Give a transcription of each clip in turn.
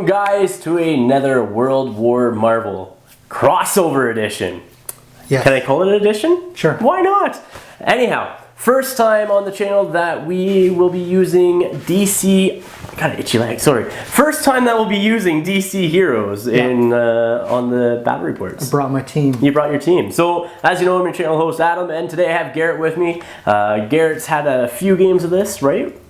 Welcome, guys, to another World War Marvel crossover edition. Yes. Can I call it an edition? Sure. Why not? Anyhow, first time on the channel that we will be using DC. Got an itchy leg. Sorry. First time that we'll be using DC heroes in on the battle reports. I brought my team. You brought your team. So, as you know, I'm your channel host Adam, and today I have Garrett with me. Garrett's had a few games of this, right?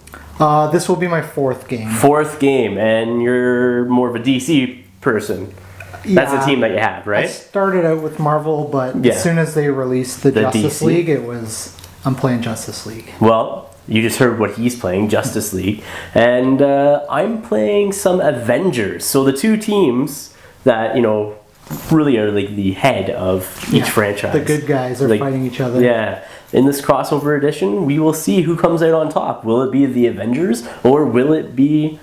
This will be my fourth game. Fourth game, and you're more of a DC person. That's the team that you have, right? I started out with Marvel, but as soon as they released the Justice DC League, I'm playing Justice League. Well, you just heard what he's playing, Justice League, and I'm playing some Avengers. So the two teams that, you know, really are like the head of each franchise. The good guys are fighting each other. Yeah. In this crossover edition, we will see who comes out on top. Will it be the Avengers or will it be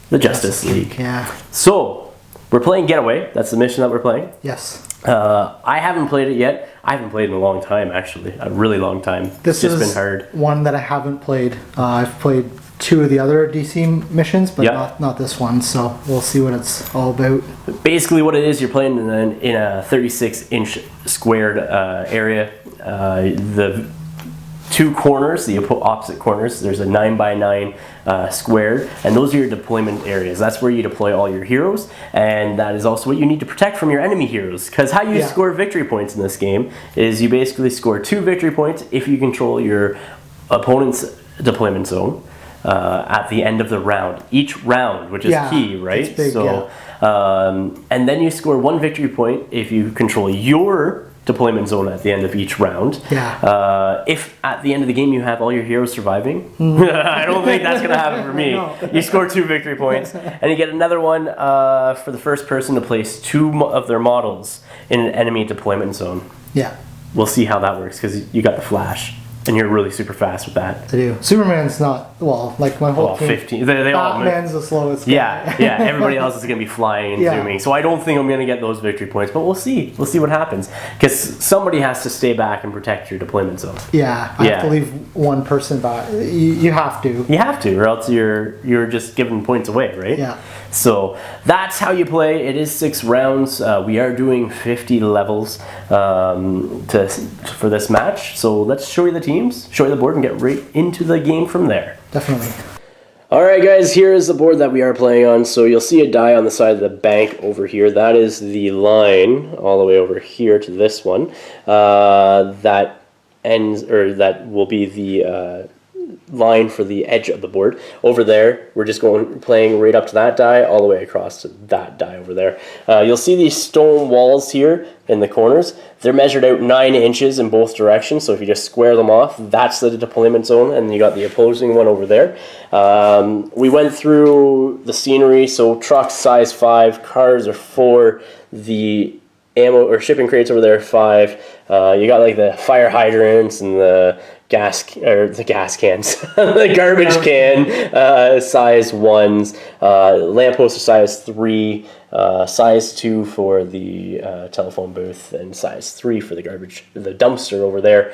the Justice League? Yeah. So, we're playing Getaway. That's the mission that we're playing. Yes. I haven't played it yet. I haven't played in a long time, actually. A really long time. This it's just is been hard. One that I haven't played. I've played two of the other DC missions, but not this one, so we'll see what it's all about. Basically what it is, you're playing in a 36-inch squared area. The two corners, the opposite corners, there's a 9x9 squared, and those are your deployment areas. That's where you deploy all your heroes, and that is also what you need to protect from your enemy heroes. Because how you score victory points in this game is you basically score 2 victory points if you control your opponent's deployment zone at the end of the round. Each round, which is key, right? It's big, so, and then you score 1 victory point if you control your deployment zone at the end of each round. If at the end of the game you have all your heroes surviving, I don't think that's going to happen for me. You score 2 victory points, and you get another one for the first person to place 2 of their models in an enemy deployment zone. Yeah. We'll see how that works, because you got the Flash, and you're really super fast with that. I do. Superman's not, well, like my whole team. 15. They all Batman's the slowest guy. Yeah. Everybody else is going to be flying and zooming. So I don't think I'm going to get those victory points, but we'll see. We'll see what happens. Because somebody has to stay back and protect your deployment zone. Yeah, I have to leave one person back. You have to. You have to, or else you're just giving points away, right? Yeah. So that's how you play. It is 6 rounds. We are doing 50 levels for this match. So let's show you the teams, show you the board, and get right into the game from there. Definitely. Alright guys, here is the board that we are playing on. So you'll see a die on the side of the bank over here. That is the line all the way over here to this one. That will be the line for the edge of the board. Over there, we're just playing right up to that die, all the way across to that die over there. You'll see these stone walls here in the corners. They're measured out 9 inches in both directions, so if you just square them off, that's the deployment zone, and you got the opposing one over there. We went through the scenery, so trucks size 5, cars are 4, the ammo or shipping crates over there 5. You got like the fire hydrants and the gas cans, the garbage can, size 1s, lampposts are size 3, size 2 for the telephone booth, and size 3 for the dumpster over there.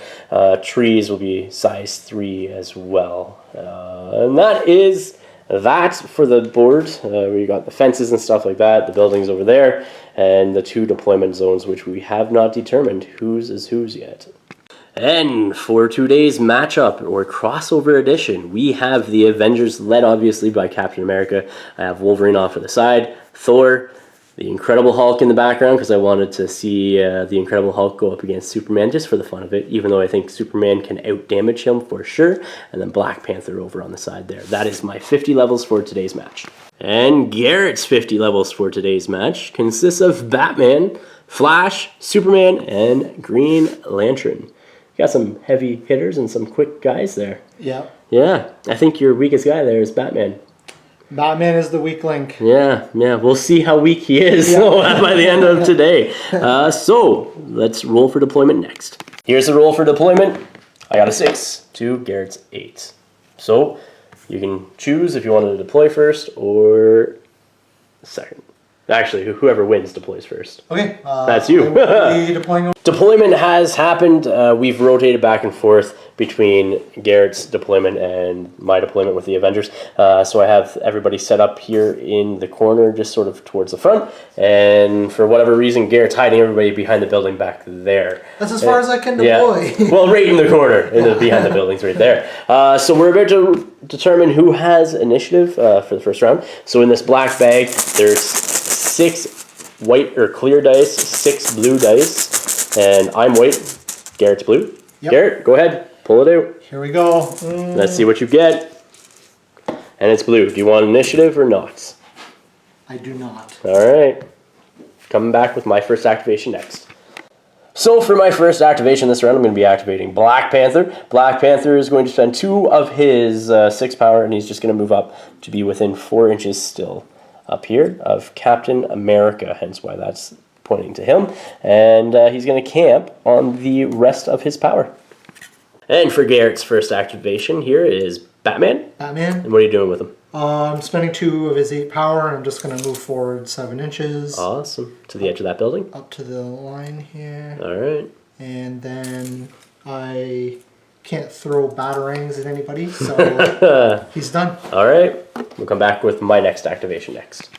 Trees will be size 3 as well. And that is that for the board. We got the fences and stuff like that, the buildings over there, and the 2 deployment zones, which we have not determined whose is whose yet. And for today's matchup, or crossover edition, we have the Avengers, led obviously by Captain America. I have Wolverine off to the side, Thor, the Incredible Hulk in the background, because I wanted to see the Incredible Hulk go up against Superman just for the fun of it, even though I think Superman can out-damage him for sure, and then Black Panther over on the side there. That is my 50 levels for today's match. And Garrett's 50 levels for today's match consists of Batman, Flash, Superman, and Green Lantern. Got some heavy hitters and some quick guys there. Yeah. Yeah, I think your weakest guy there is Batman. Batman is the weak link. Yeah. We'll see how weak he is by the end of today. So let's roll for deployment next. Here's the roll for deployment. I got a 6 to Garrett's 8. So you can choose if you want to deploy first or second. Actually, whoever wins deploys first. Okay. That's you. Deploying. Deployment has happened. We've rotated back and forth between Garrett's deployment and my deployment with the Avengers. So I have everybody set up here in the corner, just sort of towards the front. And for whatever reason, Garrett's hiding everybody behind the building back there. That's as far as I can deploy. Yeah. Well, right in the corner, behind the buildings right there. So we're about to determine who has initiative for the first round. So in this black bag, there's 6 white or clear dice, 6 blue dice, and I'm white, Garrett's blue. Yep. Garrett, go ahead, pull it out. Here we go. Let's see what you get. And it's blue. Do you want initiative or not? I do not. All right. Coming back with my first activation next. So for my first activation this round, I'm going to be activating Black Panther. Black Panther is going to spend 2 of his 6 power, and he's just going to move up to be within 4 inches still up here of Captain America, hence why that's pointing to him. And he's going to camp on the rest of his power. And for Garrett's first activation here is Batman. Batman. And what are you doing with him? I'm spending 2 of his 8 power, and I'm just going to move forward 7 inches. Awesome. To the edge of that building? Up to the line here. All right. And then I can't throw batarangs at anybody, so he's done. All right. We'll come back with my next activation next.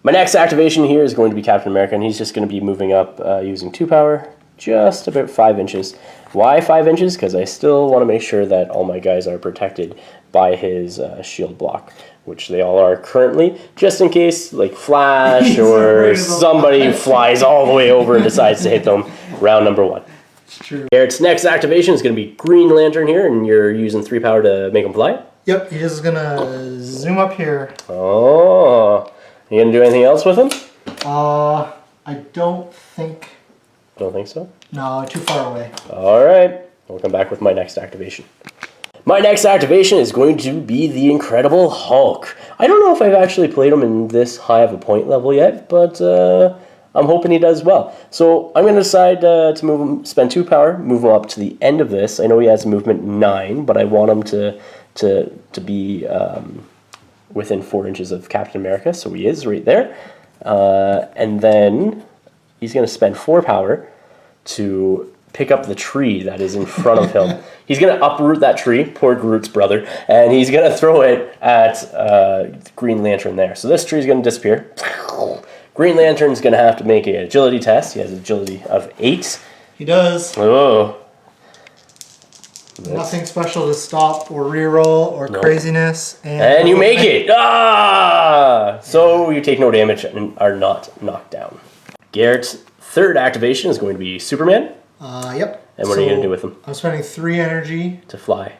My next activation here is going to be Captain America, and he's just going to be moving up using 2 power, just about 5 inches. Why 5 inches? Because I still want to make sure that all my guys are protected by his shield block, which they all are currently, just in case, like Flash or somebody flies all the way over and decides to hit them. Round number 1. True. Garrett's next activation is going to be Green Lantern here, and you're using 3 power to make him fly? Yep, he's just going to zoom up here. Oh, you going to do anything else with him? I don't think... Don't think so? No, too far away. All right, we'll come back with my next activation. My next activation is going to be the Incredible Hulk. I don't know if I've actually played him in this high of a point level yet, but I'm hoping he does well. So I'm going to decide to move him, spend 2 power, move him up to the end of this. I know he has movement 9, but I want him to be within 4 inches of Captain America, so he is right there. And then he's going to spend 4 power to pick up the tree that is in front of him. He's going to uproot that tree, poor Groot's brother, and he's going to throw it at Green Lantern there. So this tree is going to disappear. Green Lantern's going to have to make an agility test. He has agility of 8. He does. Oh. Nothing special to stop or reroll or craziness. And you make it! Ah! So you take no damage and are not knocked down. Garrett's third activation is going to be Superman. Yep. And what are you going to do with him? I'm spending 3 energy. To fly.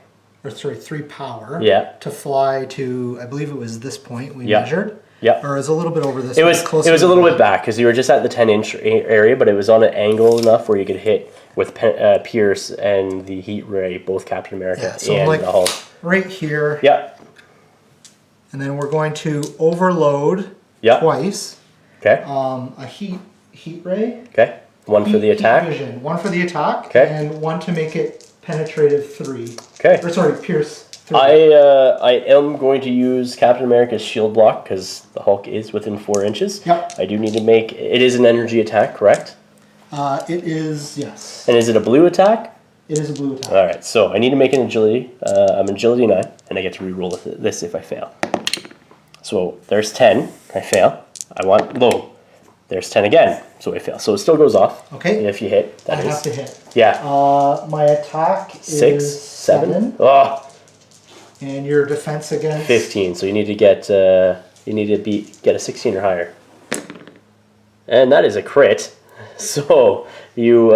Or sorry, 3 power. Yeah. To fly to, I believe it was this point we measured. Yeah. Or it was a little bit over this. It was a little bit back because you were just at the 10-inch area, but it was on an angle enough where you could hit with Pierce and the Heat Ray, both Captain America and the Hulk. Right here. Yeah. And then we're going to overload twice. Okay. A heat ray. Okay. One for the attack. Heat vision. 1 for the attack. Okay. And 1 to make it penetrative 3. Okay. Or sorry, pierce 3. I am going to use Captain America's shield block because the Hulk is within 4 inches. Yep. I do need to make it is an energy attack, correct? It is, yes. And is it a blue attack? It is a blue attack. All right. So I need to make an agility. I'm agility 9, and I get to re-roll this if I fail. So there's 10. I fail. I want low. There's 10 again, so I fail. So it still goes off. Okay. If you hit, I have to hit. Yeah. My attack 6, is 7. Oh. And your defense against 15. So you need to get get a 16 or higher. And that is a crit. So you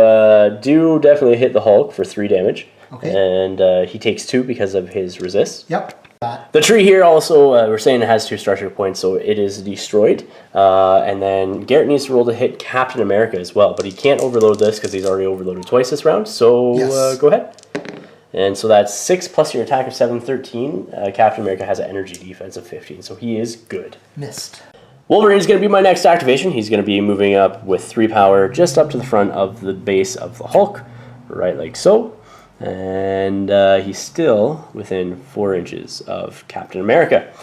do definitely hit the Hulk for 3 damage. Okay. And he takes 2 because of his resist. Yep. The tree here also, we're saying it has 2 structure points, so it is destroyed. And then Garrett needs to roll to hit Captain America as well, but he can't overload this because he's already overloaded twice this round, so go ahead. And so that's 6 plus your attack of 7, 13. Captain America has an energy defense of 15, so he is good. Missed. Wolverine's going to be my next activation. He's going to be moving up with 3 power just up to the front of the base of the Hulk, right like so. And he's still within 4 inches of Captain America.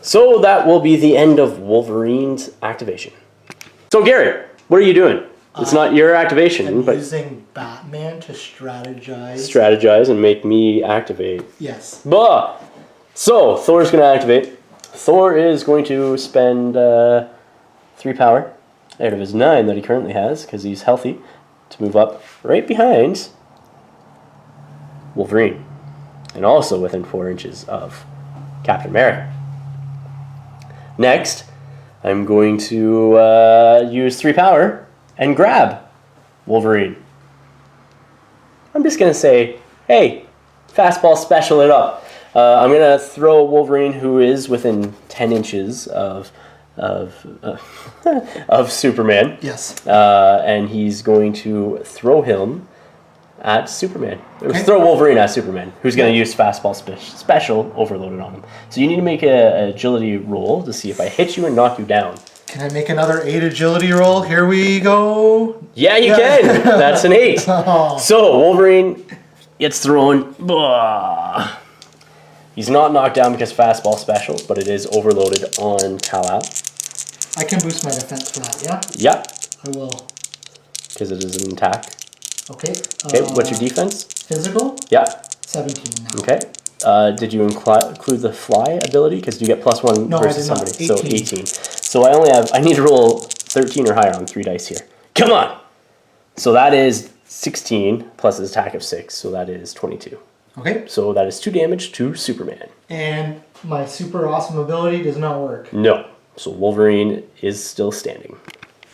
So that will be the end of Wolverine's activation. So Garrett, what are you doing? It's not your activation, I'm but using Batman to strategize. Strategize and make me activate. Yes. Bah! So Thor's going to activate. Thor is going to spend 3 power out of his 9 that he currently has, because he's healthy, to move up right behind Wolverine, and also within 4 inches of Captain America. Next, I'm going to use 3 power and grab Wolverine. I'm just going to say, hey, fastball special it up. I'm going to throw Wolverine, who is within 10 inches of Superman. Yes. And he's going to throw him at Superman. Okay. Throw Wolverine at Superman, who's going to use fastball special overloaded on him. So you need to make an agility roll to see if I hit you and knock you down. Can I make another 8 agility roll? Here we go. Yeah, you can. That's an 8. Oh. So Wolverine gets thrown. Blah. He's not knocked down because fastball special, but it is overloaded on Kal-El. I can boost my defense for that, yeah? Yep. I will. Because it is an attack. Okay. Okay, what's your defense? Physical? Yeah. 17 now. Okay. Did you include the fly ability? Because you get +1 No, versus I did not. somebody. So 18. So I need to roll 13 or higher on 3 dice here. Come on! So that is 16 plus his attack of 6. So that is 22. Okay. So that is 2 damage to Superman. And my super awesome ability does not work. No. So Wolverine is still standing.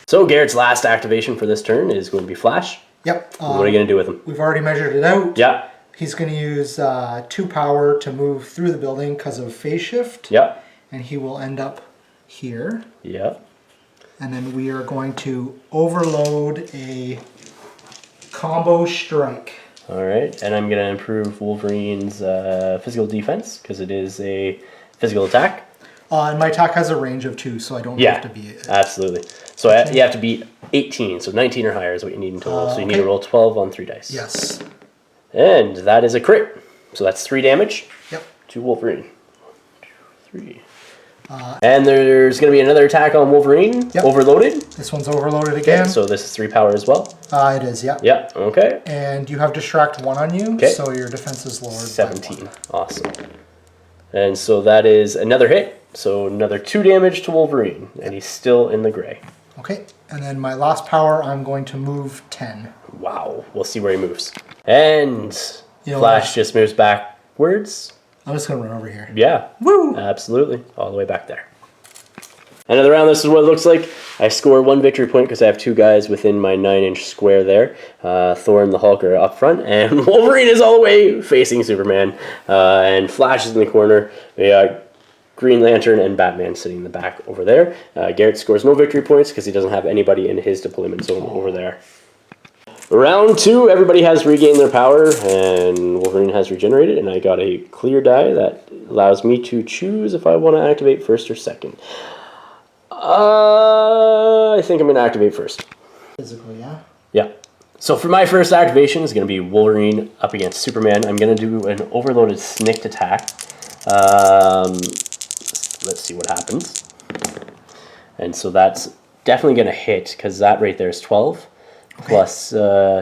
So Garrett's last activation for this turn is going to be Flash. Yep. What are you going to do with him? We've already measured it out. Yeah. He's going to use 2 power to move through the building because of phase shift. Yeah. And he will end up here. Yeah. And then we are going to overload a combo strike. All right. And I'm going to improve Wolverine's physical defense because it is a physical attack. And my attack has a range of 2, so I don't have to be... absolutely. So you have to beat 18, so 19 or higher is what you need in total. So you need to roll 12 on 3 dice. Yes. And that is a crit. So that's 3 damage to Wolverine. 1, 2, 3. And there's going to be another attack on Wolverine, overloaded. This one's overloaded again. Okay, so this is 3 power as well. It is, yeah. Yeah, okay. And you have distract 1 on you, so your defense is lowered 17. by 1. Awesome. And so that is another hit. So another 2 damage to Wolverine, and he's still in the gray. Okay, and then my last power, I'm going to move 10. Wow, we'll see where he moves. And You know Flash what? just moves backwards. I'm just going to run over here. Yeah, Woo! absolutely, all the way back there. End of the round, this is what it looks like. I score 1 victory point because I have 2 guys within my 9-inch square there. Thor and the Hulk are up front, and Wolverine is all the way facing Superman. And Flash is in the corner. We got Green Lantern and Batman sitting in the back over there. Garrett scores no victory points because he doesn't have anybody in his deployment zone over there. Round 2, everybody has regained their power, and Wolverine has regenerated, and I got a clear die that allows me to choose if I want to activate first or second. I think I'm going to activate first. Physically, yeah? Yeah. So for my first activation is going to be Wolverine up against Superman. I'm going to do an overloaded snicked attack. Let's see what happens. And so that's definitely going to hit because that right there is 12. Okay. Plus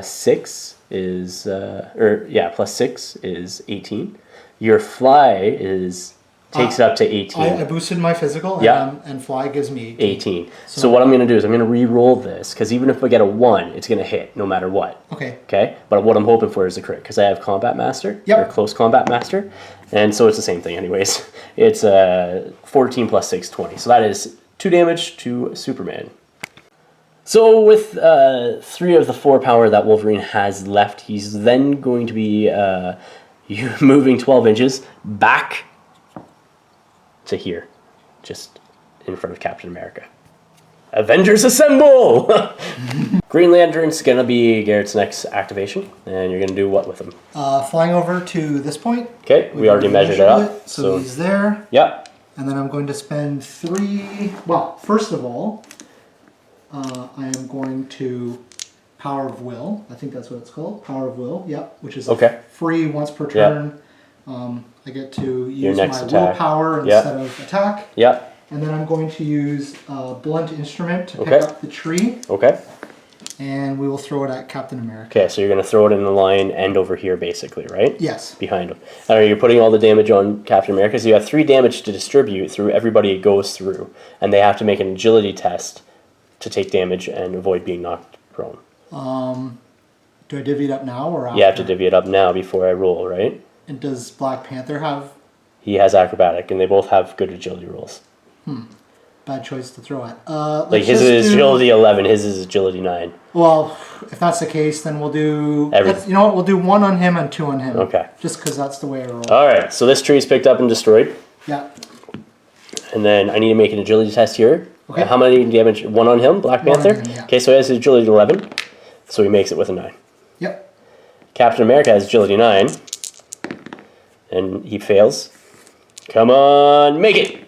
6 is, plus 6 is 18. Your fly is takes it up to 18. I boosted my physical, and fly gives me 18. So what I'm going to do is I'm going to re-roll this, because even if I get a 1, it's going to hit no matter what. Okay? But what I'm hoping for is a crit, because I have Combat Master, or Close Combat Master, and so it's the same thing anyways. It's 14 plus 6, 20. So that is 2 damage to Superman. So with 3 of the 4 power that Wolverine has left, he's then going to be moving 12 inches back to here, just in front of Captain America. Avengers assemble! Green Lantern's gonna be Garrett's next activation, and you're gonna do what with him? Flying over to this point. Okay, we already measured it up. So he's there. Yeah. And then I'm going to spend 3. Well, first of all, I am going to Power of Will. I think that's what it's called. Power of Will. Yep. Which is free once per turn. I get to use next my attack. willpower instead of attack. Yep. And then I'm going to use a blunt instrument to pick Okay. up the tree. Okay. And we will throw it at Captain America. Okay, so you're going to throw it in the line and over here, basically, right? Yes. Behind him. And you're putting all the damage on Captain America, so you have 3 damage to distribute through everybody it goes through. And they have to make an agility test to take damage and avoid being knocked prone. Do I divvy it up now or after? You have to divvy it up now before I roll, right? And does Black Panther have... He has acrobatic, and they both have good agility rolls. Bad choice to throw at. Like his is agility 11, his is agility 9. Well, if that's the case, then we'll do... You know what? We'll do 1 on him and 2 on him. Okay. Just because that's the way I roll. Alright, so this tree is picked up and destroyed. Yeah. And then I need to make an agility test here. Okay. How many damage? 1 on him, Black 1 on Panther? him, yeah. Okay, so he has agility 11, so he makes it with a 9. Yep. Captain America has agility 9, and he fails. Come on, make it!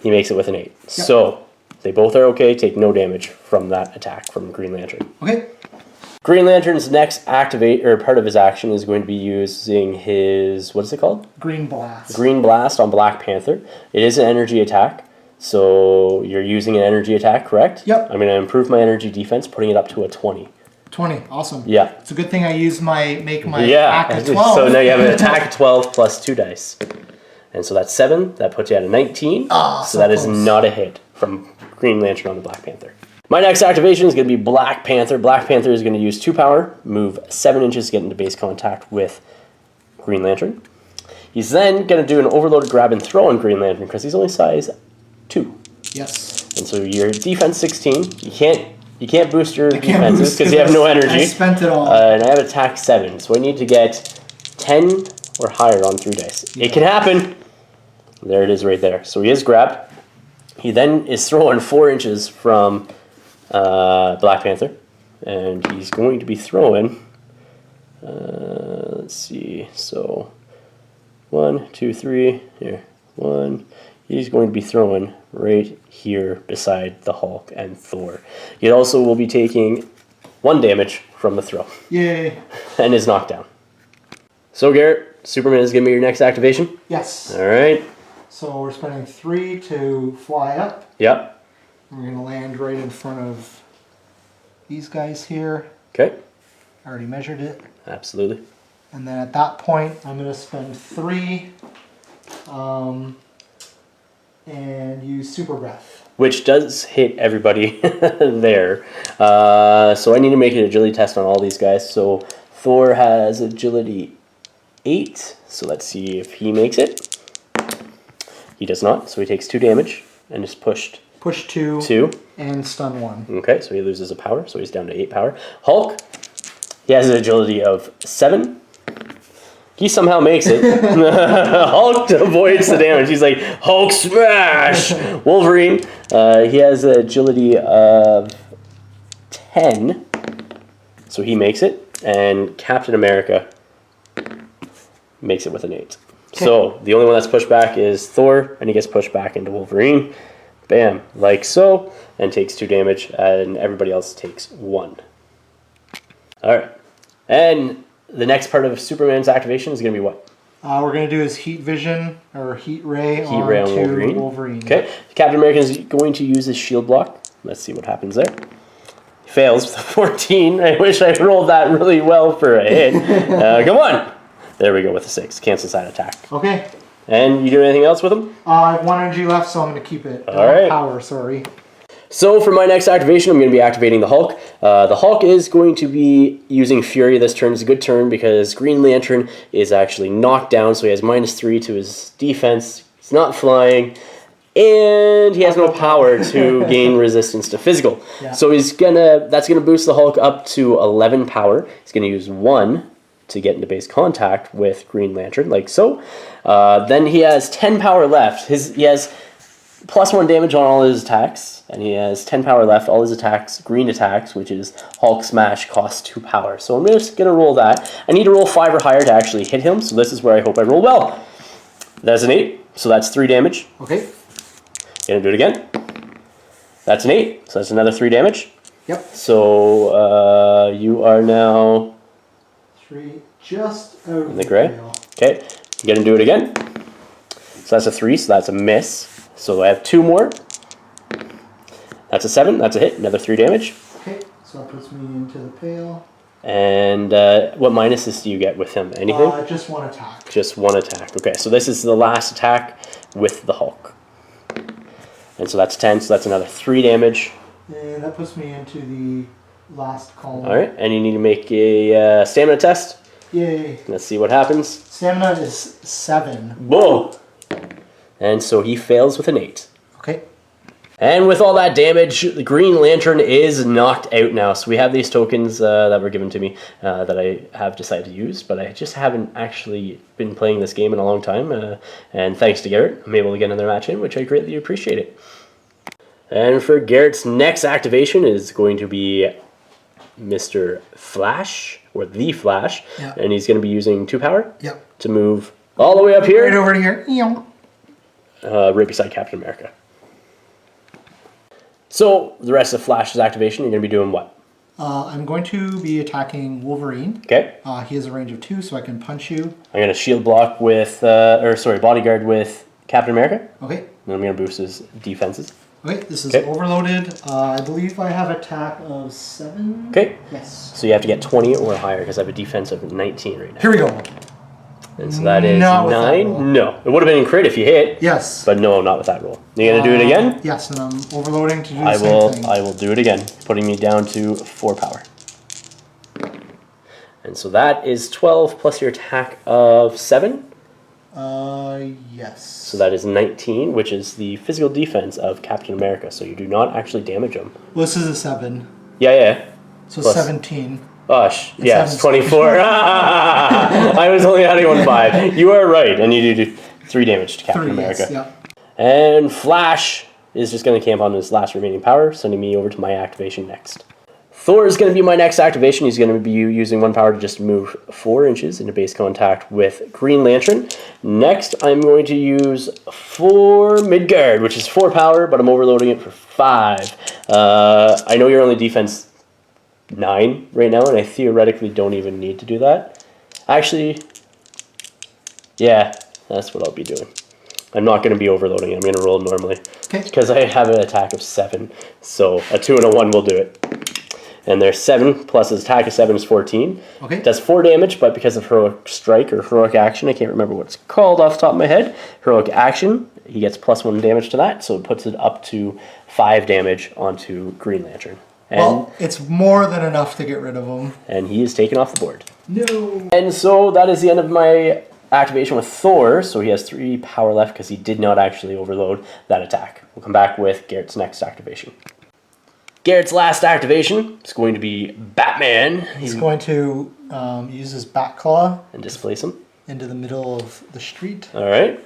He makes it with an 8. Yep. So, they both are okay, take no damage from that attack from Green Lantern. Okay. Green Lantern's next part of his action is going to be using his, what is it called? Green Blast. Green Blast on Black Panther. It is an energy attack, so you're using an energy attack, correct? Yep. I'm going to improve my energy defense, putting it up to a 20. 20, awesome. Yeah. It's a good thing I use make my attack at 12. So now you have an attack of 12 plus 2 dice. And so that's 7. That puts you at a 19. So that is not a hit from Green Lantern on the Black Panther. My next activation is going to be Black Panther. Black Panther is going to use 2 power, move 7 inches to get into base contact with Green Lantern. He's then going to do an overloaded grab and throw on Green Lantern because he's only size 2. Yes. And so your defense 16. You can't boost your defenses because you have no energy. I spent it all. And I have attack 7, so I need to get 10 or higher on 3 dice. Yeah. It can happen. There it is right there. So he is grabbed. He then is thrown 4 inches from Black Panther. And he's going to be throwing, let's see, so 1, 2, 3, here, 1. He's going to be throwing right here beside the Hulk and Thor. He also will be taking 1 damage from the throw. Yay. And is knocked down. So Garrett, Superman is going to be your next activation? Yes. All right. So we're spending 3 to fly up. Yep. We're going to land right in front of these guys here. Okay. I already measured it. Absolutely. And then at that point, I'm going to spend 3 and use Super Breath. Which does hit everybody there. So I need to make an agility test on all these guys. So Thor has agility 8. So let's see if he makes it. He does not. So he takes 2 damage and is pushed. Push 2. 2. And stun 1. Okay, so he loses a power. So he's down to 8 power. Hulk, he has an agility of 7. He somehow makes it. Hulk avoids the damage. He's like, Hulk smash! Wolverine, he has an agility of 10. So he makes it. And Captain America makes it with an 8. Okay. So the only one that's pushed back is Thor, and he gets pushed back into Wolverine. Bam, like so, and takes 2 damage, and everybody else takes 1. Alright. And the next part of Superman's activation is going to be what? We're going to do his heat vision, or heat ray on Wolverine. Okay. Captain America is going to use his shield block. Let's see what happens there. He fails with a 14. I wish I rolled that really well for a hit. Come on! There we go with a 6. Cancels that attack. Okay. And you do anything else with him? I have 1 energy left, so I'm going to keep it. All right. Power, sorry. So for my next activation, I'm going to be activating the Hulk. The Hulk is going to be using Fury this turn. It's a good turn because Green Lantern is actually knocked down, so he has -3 to his defense. He's not flying, and he has no power to gain resistance to physical. Yeah. So that's gonna boost the Hulk up to 11 power. He's gonna use 1 to get into base contact with Green Lantern, like so. Then he has 10 power left. He has +1 damage on all his attacks, and he has 10 power left. All his attacks, green attacks, which is Hulk Smash, cost 2 power. So I'm just going to roll that. I need to roll 5 or higher to actually hit him, so this is where I hope I roll well. That's an 8, so that's 3 damage. Okay. Gonna do it again. That's an 8, so that's another 3 damage. Yep. So you are now... 3, just out in the gray. Okay. Gonna do it again. So that's a 3, so that's a miss. So I have 2 more. That's a 7, that's a hit, another 3 damage. Okay, so that puts me into the pail. And what minuses do you get with him? Anything? Just 1 attack. Just 1 attack. Okay, so this is the last attack with the Hulk. And so that's 10, so that's another 3 damage. And that puts me into the last column. Alright, and you need to make a stamina test. Yay. Let's see what happens. Stamina is 7. Whoa! And so he fails with an 8. Okay. And with all that damage, the Green Lantern is knocked out now. So we have these tokens that were given to me that I have decided to use, but I just haven't actually been playing this game in a long time. And thanks to Garrett, I'm able to get another match in, which I greatly appreciate it. And for Garrett's next activation is going to be Mr. Flash, or the Flash. Yep. And he's going to be using 2 power to move all the way up here. Right over to here. Right beside Captain America. So, the rest of Flash's activation, you're going to be doing what? I'm going to be attacking Wolverine. Okay. He has a range of 2, so I can punch you. I'm going to shield block with, bodyguard with Captain America. Okay. And I'm going to boost his defenses. Okay, this is overloaded. I believe I have attack of 7. Okay. Yes. So you have to get 20 or higher, because I have a defense of 19 right now. Here we go. And so that is Not with that roll. 9. No. It would have been in crit if you hit. Yes. But no, not with that roll. You're going to do it again? Yes, and I'm overloading to do the same thing. I will do it again, putting me down to 4 power. And so that is 12 plus your attack of 7. Yes. So that is 19, which is the physical defense of Captain America. So you do not actually damage him. Well, this is a 7. Yeah. So Plus. 17. Gosh, yes, 24. I was only adding 1 5. You are right, and you do 3 damage to Captain America. Yes, yeah. And Flash is just going to camp on his last remaining power, sending me over to my activation next. Thor is going to be my next activation. He's going to be using 1 power to just move 4 inches into base contact with Green Lantern. Next, I'm going to use 4 Midgard, which is 4 power, but I'm overloading it for 5. I know you're only defense 9 right now, and I theoretically don't even need to do that. Actually, yeah, that's what I'll be doing. I'm not going to be overloading it. I'm going to roll normally. Okay. Because I have an attack of 7. So a 2 and a 1 will do it. And there's 7 plus his attack of 7 is 14. Okay. It does 4 damage, but because of heroic strike or heroic action, I can't remember what it's called off the top of my head. Heroic action, he gets plus 1 damage to that, so it puts it up to 5 damage onto Green Lantern. And, Well, it's more than enough to get rid of him. and he is taken off the board. No. And so that is the end of my activation with Thor. So he has 3 power left because he did not actually overload that attack. We'll come back with Garrett's next activation. Garrett's last activation is going to be Batman. He's going to use his bat claw And displace him. into the middle of the street. All right.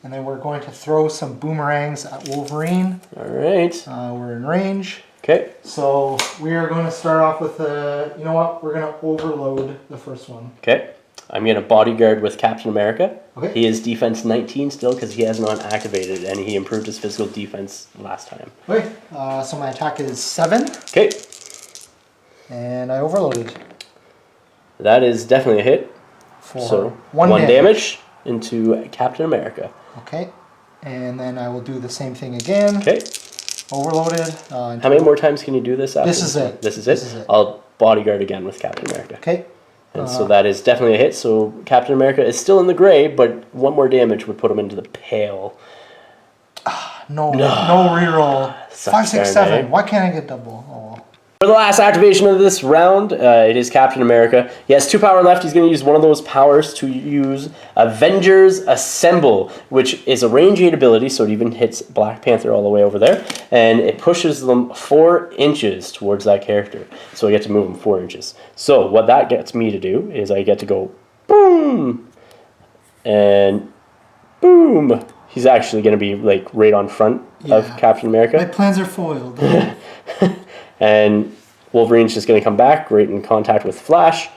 And then we're going to throw some boomerangs at Wolverine. All right. We're in range. Okay. So we are going to start off with you know what? We're going to overload the first one. Okay. I'm going to bodyguard with Captain America. Okay. He is defense 19 still because he has not activated, and he improved his physical defense last time. Okay. So my attack is 7. Okay. And I overloaded. That is definitely a hit. For So 1 damage into Captain America. Okay. And then I will do the same thing again. Okay. Overloaded. How many more times can you do this after? This is it. This is it? This is it. I'll bodyguard again with Captain America. Okay. And so that is definitely a hit. So Captain America is still in the gray, but 1 more damage would put him into the pale. No reroll. Sucks, 5, 6, darn, 7. eh? Why can't I get double? Oh well. For the last activation of this round, it is Captain America. He has 2 power left. He's going to use one of those powers to use Avengers Assemble, which is a range 8 ability, so it even hits Black Panther all the way over there. And it pushes them 4 inches towards that character. So I get to move them 4 inches. So what that gets me to do is I get to go boom and boom. He's actually going to be like right on front of Captain America. My plans are foiled. And Wolverine's just going to come back right in contact with Flash.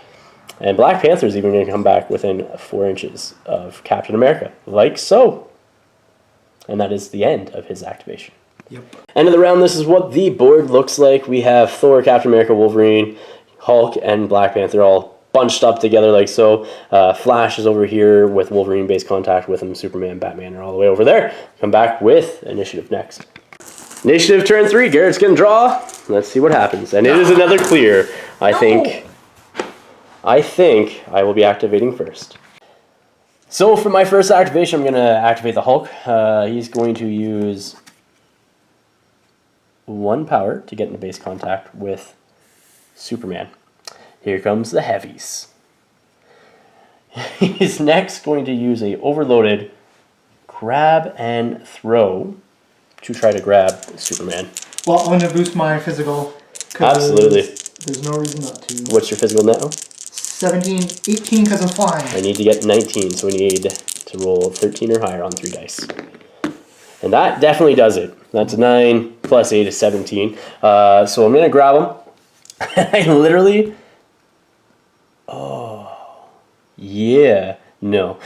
And Black Panther's even going to come back within 4 inches of Captain America. Like so. And that is the end of his activation. Yep. End of the round, this is what the board looks like. We have Thor, Captain America, Wolverine, Hulk, and Black Panther all bunched up together like so. Flash is over here with Wolverine base contact with him. Superman, Batman are all the way over there. Come back with initiative next. Initiative turn 3. Garrett's gonna draw. Let's see what happens. And it is another clear. I think I will be activating first. So for my first activation, I'm gonna activate the Hulk. He's going to use 1 power to get into base contact with Superman. Here comes the heavies. He's next going to use a overloaded grab and throw to try to grab Superman. Well, I'm going to boost my physical. Absolutely. There's no reason not to. What's your physical now? 17, 18 because I'm flying. I need to get 19, so we need to roll 13 or higher on 3 dice. And that definitely does it. That's 9 plus 8 is 17. So I'm going to grab him. I literally... Oh. Yeah. No.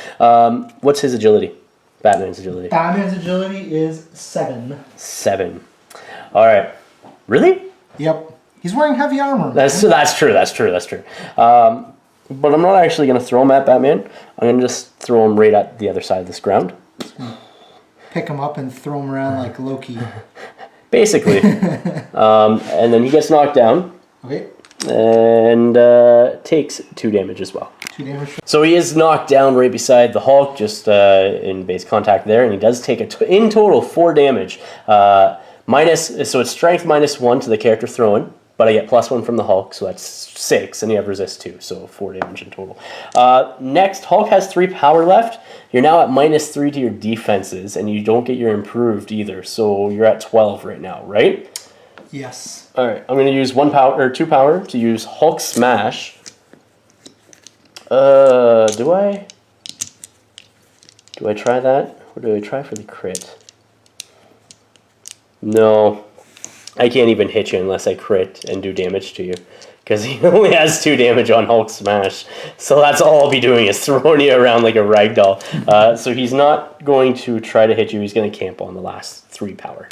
What's his agility? Batman's agility. Batman's agility is 7. 7. All right. Really? Yep. He's wearing heavy armor. That's true. But I'm not actually going to throw him at Batman. I'm going to just throw him right at the other side of this ground. Pick him up and throw him around like Loki. Basically. And then he gets knocked down. Okay. And takes 2 damage as well. 2 damage. So he is knocked down right beside the Hulk, just in base contact there, and he does take in total 4 damage. So it's strength -1 to the character thrown, but I get +1 from the Hulk, so that's 6, and you have resist 2, so 4 damage in total. Next, Hulk has 3 power left. You're now at -3 to your defenses, and you don't get your improved either, so you're at 12 right now, right? Yes. All right, I'm going to use 1 power or 2 power to use Hulk Smash. Do I try that, or do I try for the crit? No, I can't even hit you unless I crit and do damage to you, because he only has 2 damage on Hulk Smash. So that's all I'll be doing is throwing you around like a ragdoll. So he's not going to try to hit you. He's going to camp on the last 3 power.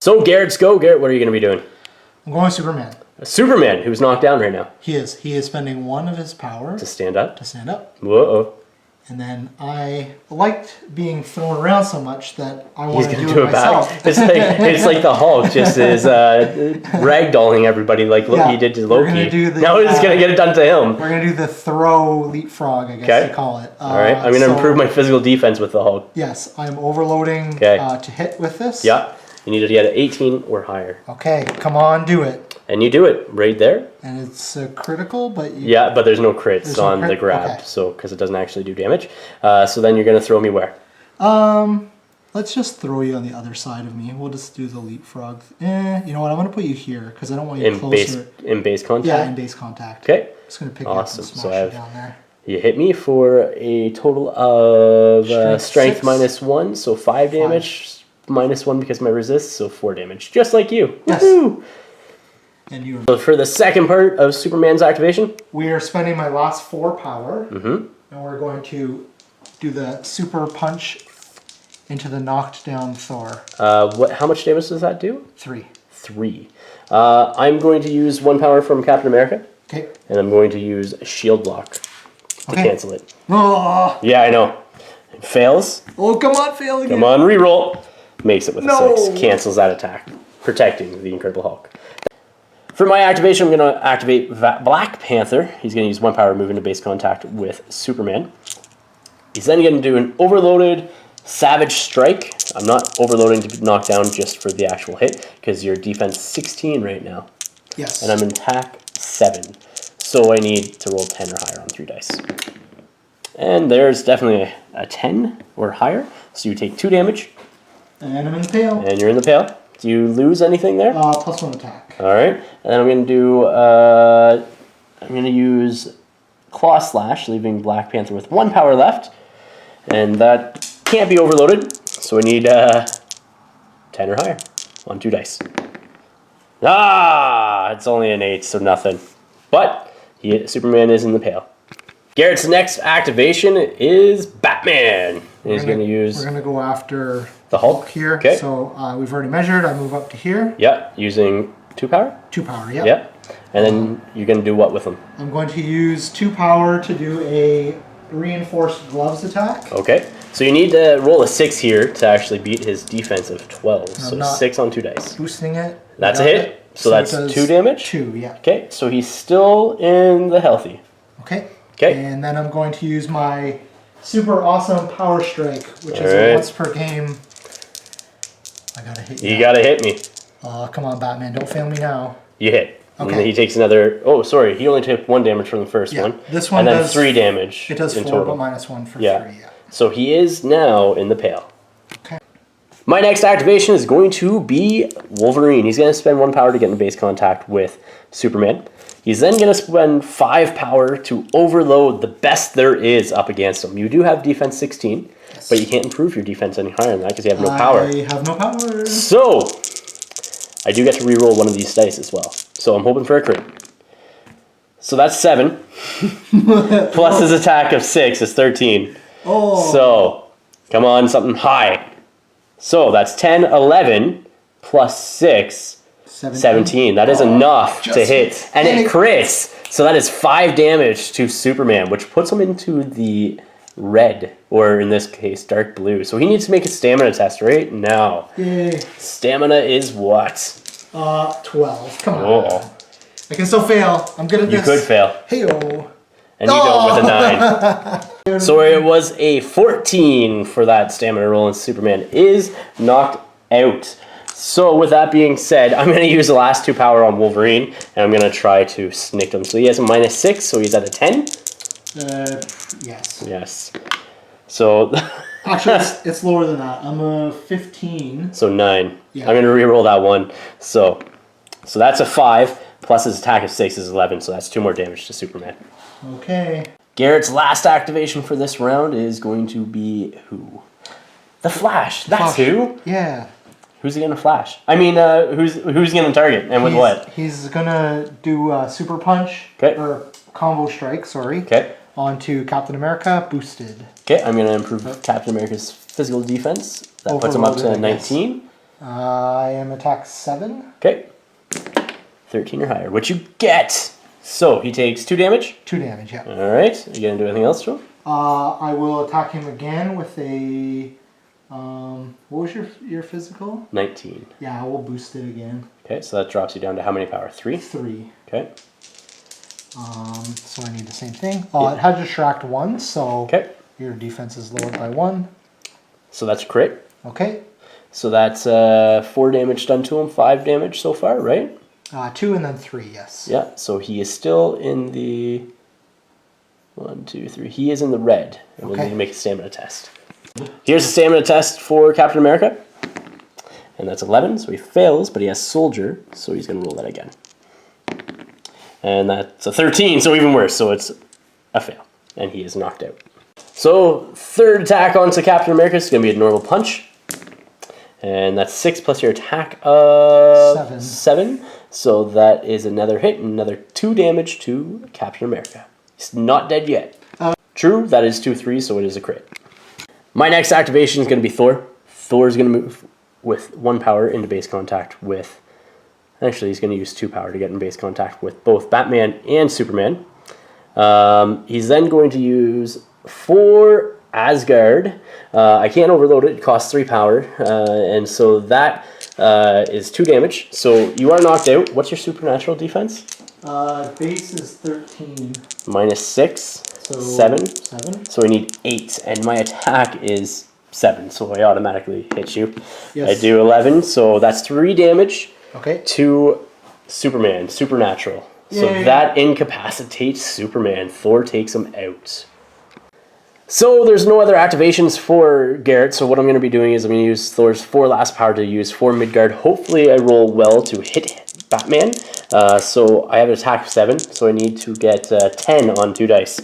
So Garrett's go. Garrett, what are you going to be doing? I'm going Superman. Superman, who's knocked down right now. He is. He is spending 1 of his power To stand up. Whoa. And then I liked being thrown around so much that I want to do it myself. It's like the Hulk just is ragdolling everybody like he did to Loki. Now he's going to get it done to him. We're going to do the throw leapfrog, I guess you call it. All right. I'm going to improve my physical defense with the Hulk. Yes, I'm overloading to hit with this. Yeah. You need to get an 18 or higher. Okay, come on, do it. And you do it right there. And it's critical, but... Yeah, but there's no crits on the grab, so because it doesn't actually do damage. So then you're going to throw me where? Let's just throw you on the other side of me. We'll just do the leapfrog. You know what? I'm going to put you here because I don't want you closer. In base contact? Yeah, in base contact. Okay. I'm just going to pick you up and smash you down there. You hit me for a total of strength -1, so 5 damage. -1 because of my resist, so 4 damage. Just like you. Yes. Woohoo! And you. So for the second part of Superman's activation, we are spending my last 4 power, and we're going to do the super punch into the knocked down Thor. How much damage does that do? 3. 3. I'm going to use 1 power from Captain America. Okay. And I'm going to use Shield Block to cancel it. Oh. Yeah, I know. It fails. Oh, come on, fail again. Come on, reroll. Makes it with a 6. Cancels that attack, protecting the Incredible Hulk. For my activation, I'm going to activate Black Panther. He's going to use 1 power, move into base contact with Superman. He's then going to do an overloaded Savage Strike. I'm not overloading to knock down just for the actual hit, because you're defense 16 right now. Yes. And I'm in attack 7. So I need to roll 10 or higher on 3 dice. And there's definitely a 10 or higher. So you take 2 damage. And I'm in the pail. And you're in the pail. Do you lose anything there? +1 attack. All right. And then I'm going to do, I'm going to use Claw Slash, leaving Black Panther with 1 power left. And that can't be overloaded. So I need 10 or higher on 2 dice. It's only an 8, so nothing. But Superman is in the pail. Garrett's next activation is Batman. He's going to use... We're going to go after the Hulk here. So we've already measured. I move up to here. Yeah, using 2 power? 2 power, yeah. Yeah. And then you're going to do what with him? I'm going to use 2 power to do a reinforced gloves attack. Okay. So you need to roll a 6 here to actually beat his defense of 12. So 6 on 2 dice. Boosting it. That's a hit. So that's 2 damage? 2, yeah. Okay, so he's still in the healthy. Okay. Okay. And then I'm going to use my super awesome power strike, which is a once per game. I gotta hit you. You gotta hit me. Come on, Batman, don't fail me now. You hit. Okay. And then he takes another. Oh, sorry. He only took 1 damage from the first one. This one and then does 3 damage. It does in 4, total. but -1 for 3. Yeah. Yeah. So he is now in the pale. Okay. My next activation is going to be Wolverine. He's going to spend 1 power to get in base contact with Superman. He's then going to spend 5 power to overload the best there is up against him. You do have defense 16, but you can't improve your defense any higher than that because you have no power. I have no power. So, I do get to reroll one of these dice as well. So I'm hoping for a crit. So that's 7. Plus his attack of 6 is 13. Oh. So, come on, something high. So that's 10, 11, plus 6, 17. That is enough to hit. And it crits. So that is 5 damage to Superman, which puts him into the red, or in this case, dark blue. So he needs to make a stamina test right now. Yay. Stamina is what? 12. Come on. Oh. I can still fail. I'm good at this. You could fail. Hey-oh. And you don't with a 9. So it was a 14 for that stamina roll, and Superman is knocked out. So with that being said, I'm going to use the last 2 power on Wolverine, and I'm going to try to snick him. So he has a -6, so he's at a 10? Yes. Yes. So... Actually, it's lower than that. I'm a 15. So 9. Yeah. I'm going to reroll that one. So that's a 5, plus his attack of 6 is 11, so that's 2 more damage to Superman. Okay. Garrett's last activation for this round is going to be who? The Flash. That's who? Yeah. Who's he going to flash? I mean, who's going to target, and with what? He's going to do Super Punch, or Combo Strike, sorry, onto Captain America, boosted. Okay, I'm going to improve Captain America's physical defense. That puts him up to 19. I am attack 7. Okay. 13 or higher, which you get. So, he takes 2 damage? 2 damage, yeah. Alright, you going to do anything else to him? I will attack him again with a... what was your physical? 19. Yeah, I will boost it again. Okay, so that drops you down to how many power? 3? 3. Okay. So I need the same thing. It had Distract 1, so your defense is lowered by 1. So that's a crit. Okay. So that's 4 damage done to him, 5 damage so far, right? 2 and then 3, yes. Yeah, so he is still in the... 1, 2, 3. He is in the red. And we'll need to make a stamina test. Here's a stamina test for Captain America. And that's 11, so he fails, but he has Soldier, so he's going to roll that again. And that's a 13, so even worse, so it's a fail. And he is knocked out. So, third attack onto Captain America is going to be a normal punch. And that's 6 plus your attack of 7. So that is another hit and another 2 damage to Captain America. He's not dead yet. True, that is 2, 3, so it is a crit. My next activation is going to be Thor. Thor is going to move with 1 power into base contact with... Actually, he's going to use 2 power to get in base contact with both Batman and Superman. He's then going to use 4 Asgard. I can't overload it. It costs 3 power. And so that is 2 damage. So you are knocked out. What's your supernatural defense? Base is 13. -6. So 7. 7. So I need 8. And my attack is 7. So I automatically hit you. Yes. I do 11. So that's 3 damage. Okay. To Superman, supernatural. Yay. So that incapacitates Superman. Thor takes him out. So there's no other activations for Garrett, so what I'm going to be doing is I'm going to use Thor's 4 last power to use 4 Midgard. Hopefully I roll well to hit Batman. So I have an attack of 7, so I need to get 10 on 2 dice.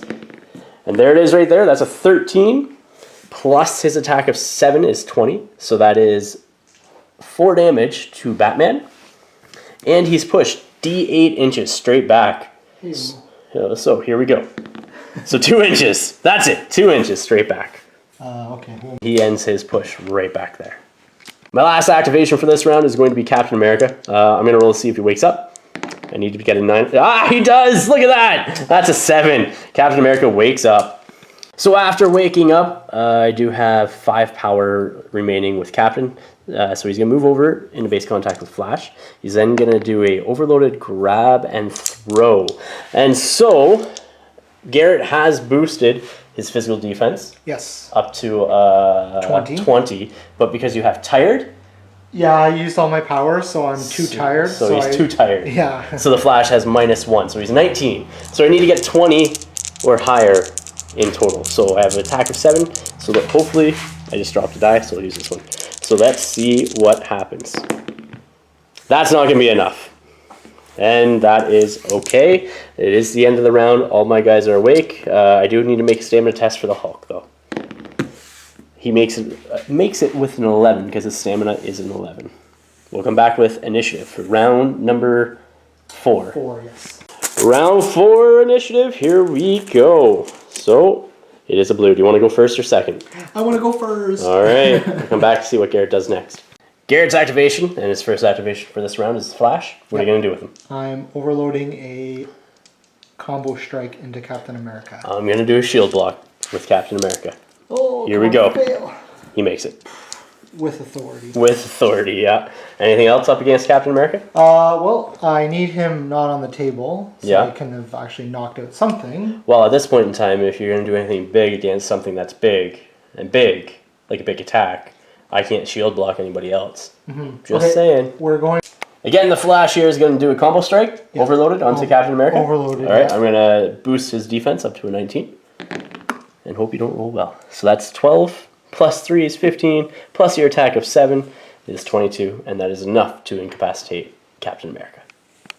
And there it is right there. That's a 13. Plus his attack of 7 is 20. So that is 4 damage to Batman. And he's pushed D8 inches straight back. So here we go. So 2 inches. That's it. 2 inches straight back. Okay. He ends his push right back there. My last activation for this round is going to be Captain America. I'm going to roll to see if he wakes up. I need to get a 9. Ah, he does! Look at that! That's a 7. Captain America wakes up. So after waking up, I do have 5 power remaining with Captain. So he's going to move over into base contact with Flash. He's then going to do a overloaded grab and throw. And so Garrett has boosted his physical defense. Yes. Up to 20. 20. But because you have tired... Yeah, I used all my power, so I'm too tired. So he's too tired. Yeah. So the Flash has -1, so he's 19. So I need to get 20 or higher in total. So I have an attack of 7. So that hopefully, I just dropped a die, so I'll use this one. So let's see what happens. That's not going to be enough. And that is okay. It is the end of the round. All my guys are awake. I do need to make a stamina test for the Hulk, though. He makes it with an 11 because his stamina is an 11. We'll come back with initiative for round number 4. 4, yes. Round 4 initiative. Here we go. So it is a blue. Do you want to go first or second? I want to go first. All right. We'll come back to see what Garrett does next. Garrett's activation, and his first activation for this round is Flash. What are you going to do with him? I'm overloading a combo strike into Captain America. I'm going to do a shield block with Captain America. Oh, here we go. Fail. He makes it. With authority. With authority, yeah. Anything else up against Captain America? Well, I need him not on the table, so yeah. I can have actually knocked out something. Well, at this point in time, if you're going to do anything big against something that's big, like a big attack, I can't shield block anybody else. Just saying. We're going... Again, the Flash here is going to do a combo strike, overloaded onto Captain America. Overloaded, all right, I'm going to boost his defense up to a 19. And hope you don't roll well. So that's 12, plus 3 is 15, plus your attack of 7 is 22, and that is enough to incapacitate Captain America.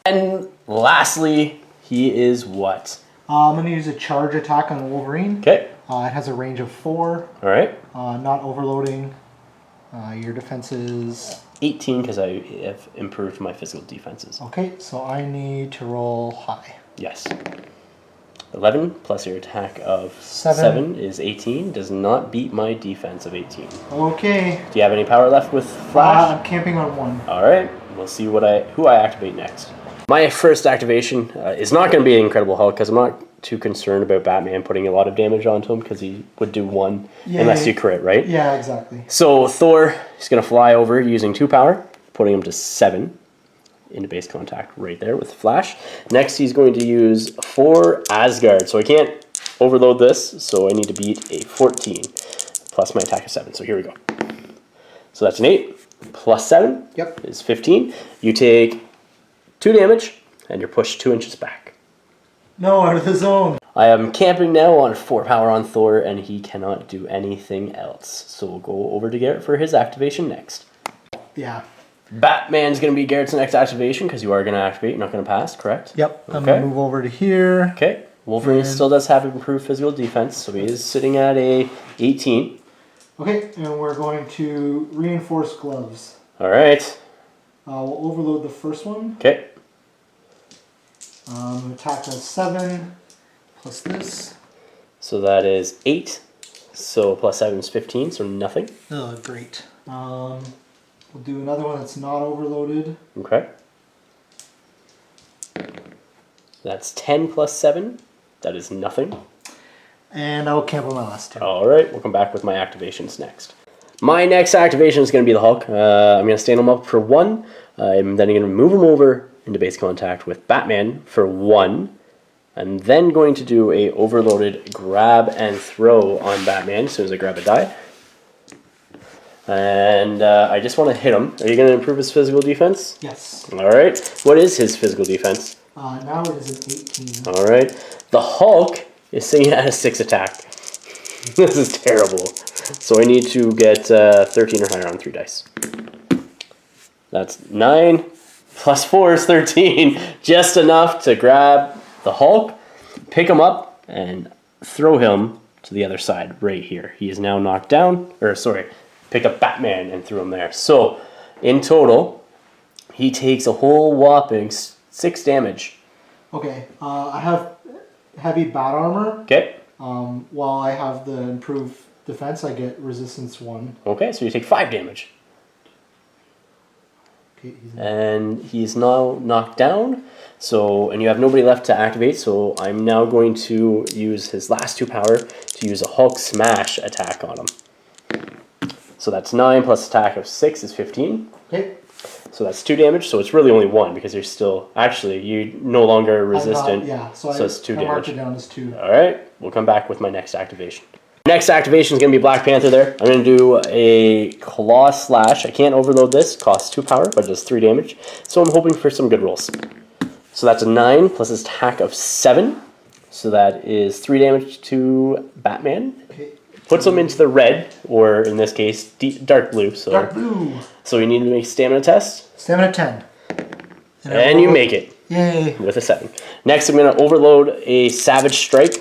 And lastly, he is what? I'm going to use a charge attack on Wolverine. Okay. It has a range of 4. All right. Not overloading. Your defense is... 18, because I have improved my physical defenses. Okay, so I need to roll high. Yes. 11 plus your attack of 7 is 18. Does not beat my defense of 18. Okay. Do you have any power left with Flash? I'm camping on 1. All right. We'll see who I activate next. My first activation is not going to be an Incredible Hulk because I'm not too concerned about Batman putting a lot of damage onto him because he would do 1 unless you crit, right? Yeah, exactly. So Thor is going to fly over using 2 power, putting him to 7. Into base contact right there with Flash. Next, he's going to use 4 Asgard. So I can't overload this, so I need to beat a 14 plus my attack of 7. So here we go. So that's an 8 plus 7 is 15. You take 2 damage, and you're pushed 2 inches back. No, out of the zone. I am camping now on 4 power on Thor, and he cannot do anything else. So we'll go over to Garrett for his activation next. Yeah. Batman's going to be Garrett's next activation because you are going to activate, you're not going to pass, correct? Yep. I'm going to move over to here. Okay. Wolverine still does have improved physical defense, so he is sitting at a 18. Okay, and we're going to reinforce gloves. All right. We'll overload the first one. Okay. Attack does 7 plus this. So that is 8. So plus 7 is 15, so nothing. Oh, great. We'll do another one that's not overloaded. Okay. That's 10 plus 7. That is nothing. And I'll camp on my last 2. All right, we'll come back with my activations next. My next activation is going to be the Hulk. I'm going to stand him up for 1. I'm then going to move him over into base contact with Batman for 1. I'm then going to do a overloaded grab and throw on Batman as soon as I grab a die. And I just want to hit him. Are you going to improve his physical defense? Yes. All right. What is his physical defense? Now it is an 18. All right. The Hulk is sitting at a 6 attack. This is terrible. So I need to get 13 or higher on 3 dice. That's 9 plus 4 is 13. Just enough to grab the Hulk, pick him up, and throw him to the other side right here. He is now knocked down. Or sorry. Picked up Batman and threw him there. So, in total, he takes a whole whopping 6 damage. Okay, I have heavy bat armor. Okay. While I have the improved defense, I get resistance 1. Okay, so you take 5 damage. Okay, and he's now knocked down. So, and you have nobody left to activate, so I'm now going to use his last 2 power to use a Hulk Smash attack on him. So that's 9 plus attack of 6 is 15. Okay. So that's 2 damage, so it's really only 1 because you're still, actually, you're no longer resistant. So it's 2 damage. Marked it down as 2. Alright, we'll come back with my next activation. Next activation is going to be Black Panther there. I'm going to do a Claw Slash. I can't overload this, costs 2 power, but it does 3 damage. So I'm hoping for some good rolls. So that's a 9 plus his attack of 7. So that is 3 damage to Batman. Okay. Puts him into the red, or in this case, dark blue. So, Dark blue. So we need to make a stamina test. Stamina 10. And you make it. Yay. With a 7. Next, I'm going to overload a Savage Strike.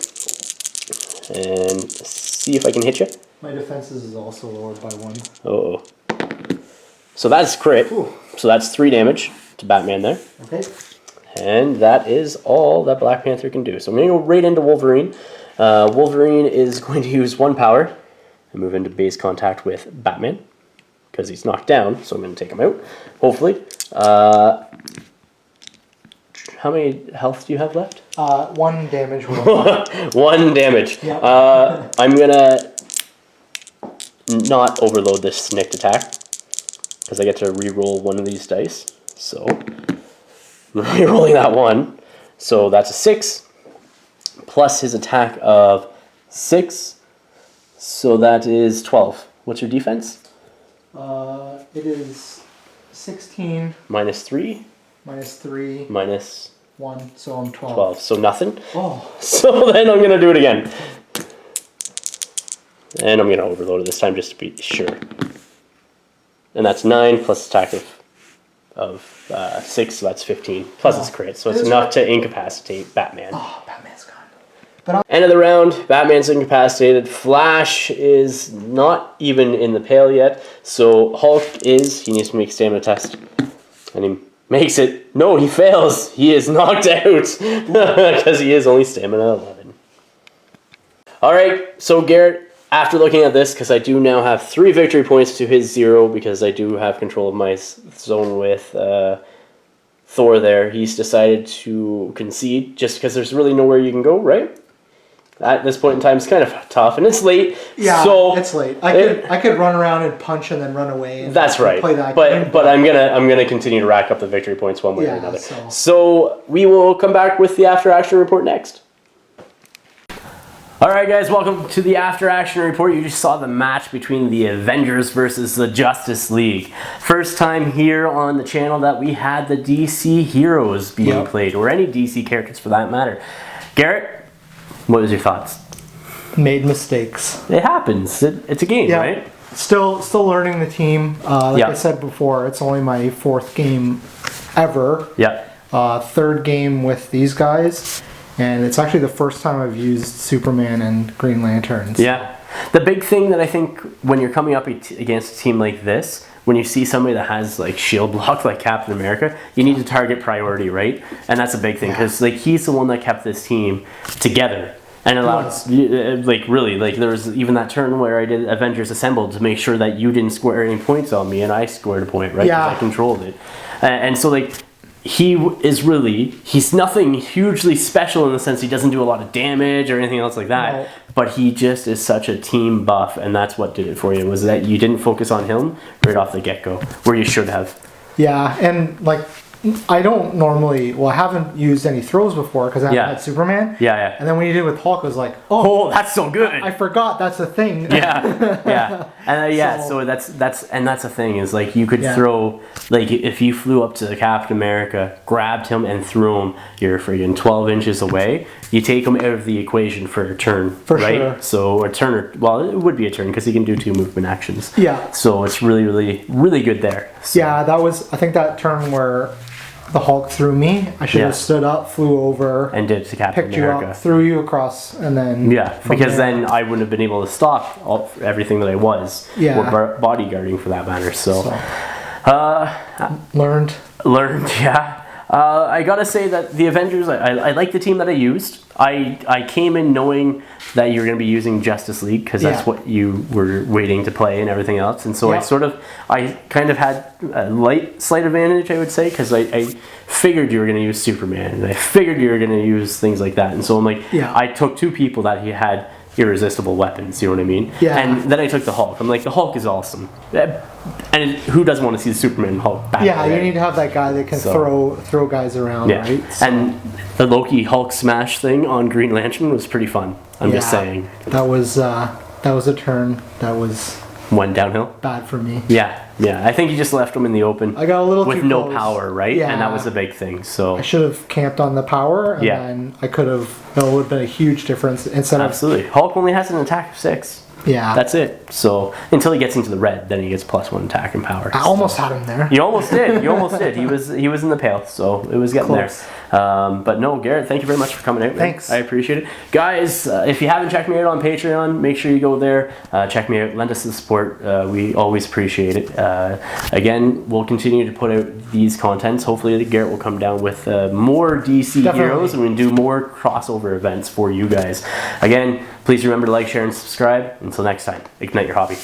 And see if I can hit you. My defenses is also lowered by 1. Uh-oh. So that's crit. Ooh. So that's 3 damage to Batman there. Okay. And that is all that Black Panther can do. So I'm going to go right into Wolverine. Wolverine is going to use 1 power and move into base contact with Batman because he's knocked down. So I'm going to take him out, hopefully. How many health do you have left? 1 damage. 1 damage. Yep. I'm going to not overload this snicked attack because I get to re-roll 1 of these dice. So re-rolling that 1. So that's a 6 plus his attack of 6. So that is 12. What's your defense? It is 16 minus 3. minus 3 minus 1. So I'm 12. 12. So nothing. Oh. So then I'm going to do it again. And I'm going to overload it this time just to be sure. And that's 9 plus attack of 6, so that's 15. Plus it's crit, so it's enough to incapacitate Batman. Oh, Batman's gone. But End of the round, Batman's incapacitated. Flash is not even in the pale yet. So Hulk he needs to make a stamina test. And he makes it. No, he fails. He is knocked out because he is only stamina 11. Alright, so Garrett, after looking at this, because I do now have 3 victory points to his 0, because I do have control of my zone with Thor there, he's decided to concede, just because there's really nowhere you can go, right? At this point in time, it's kind of tough, and it's late. yeah, so it's late. I could run around and punch and then run away. And that's right. Play that but game, but I'm gonna continue to rack up the victory points one way or another. So So we will come back with the after action report next. Alright guys, welcome to the After Action Report. You just saw the match between the Avengers versus the Justice League. First time here on the channel that we had the DC heroes being played, or any DC characters for that matter. Garrett, what was your thoughts? Made mistakes. It happens. It's a game, right? Still learning the team. Like I said before, it's only my 4th game ever. Yeah. 3rd game with these guys. And it's actually the first time I've used Superman and Green Lanterns. Yeah. The big thing that I think when you're coming up against a team like this, when you see somebody that has like shield block like Captain America, you need to target priority, right? And that's a big thing because like he's the one that kept this team together and allowed like really like there was even that turn where I did Avengers Assembled to make sure that you didn't score any points on me and I scored a point, right? Because I controlled it. And so like he's nothing hugely special in the sense he doesn't do a lot of damage or anything else like that. No. But he just is such a team buff, and that's what did it for you, was that you didn't focus on him right off the get-go, where you should have. Yeah, and like I don't normally, I haven't used any throws before because I haven't had Superman. Yeah. And then when you did with Hulk, I was like, oh, that's so good. I forgot that's a thing. Yeah. And so that's the thing is like you could throw, like if you flew up to Captain America, grabbed him and threw him, you're friggin' 12 inches away. You take him out of the equation for a turn, right? Sure. So a turn, it would be a turn because he can do 2 movement actions. Yeah. So it's really, really, really good there. So. Yeah, I think that turn where the Hulk threw me, I should have stood up, flew over, and did it to Captain America. You up, threw you across, and then because then I wouldn't have been able to stop everything that I was, or bodyguarding for that matter. So, learned. I gotta say that the Avengers, I like the team that I used. I came in knowing that you were gonna be using Justice League because that's what you were waiting to play and everything else, and so I kind of had a slight advantage, I would say, because I figured you were gonna use Superman and I figured you were gonna use things like that, and so I'm like, I took two people that he had irresistible weapons, you know what I mean? Yeah. And then I took the Hulk. I'm like, the Hulk is awesome. And who doesn't want to see the Superman and Hulk battle? Yeah, you need to have that guy that can throw guys around, right? So. And the Loki Hulk smash thing on Green Lantern was pretty fun. I'm just saying. That was a turn that was went downhill. Bad for me. Yeah. I think you just left him in the open. I got a little with too no close. Power, right? Yeah. And that was the big thing. So I should have camped on the power, and then I could have. It would have been a huge difference instead of. Absolutely. Hulk only has an attack of 6. Yeah. That's it. So until he gets into the red, then he gets +1 attack and power. I almost had him there. You almost did. He was in the pale, so it was getting there. But no, Garrett, thank you very much for coming out. Thanks. I appreciate it. Guys, if you haven't checked me out on Patreon, make sure you go there. Check me out. Lend us the support. We always appreciate it. Again, we'll continue to put out these contents. Hopefully, Garrett will come down with more DC heroes, and we can do more crossover events for you guys. Again, please remember to like, share, and subscribe. Until next time, ignite your hobby.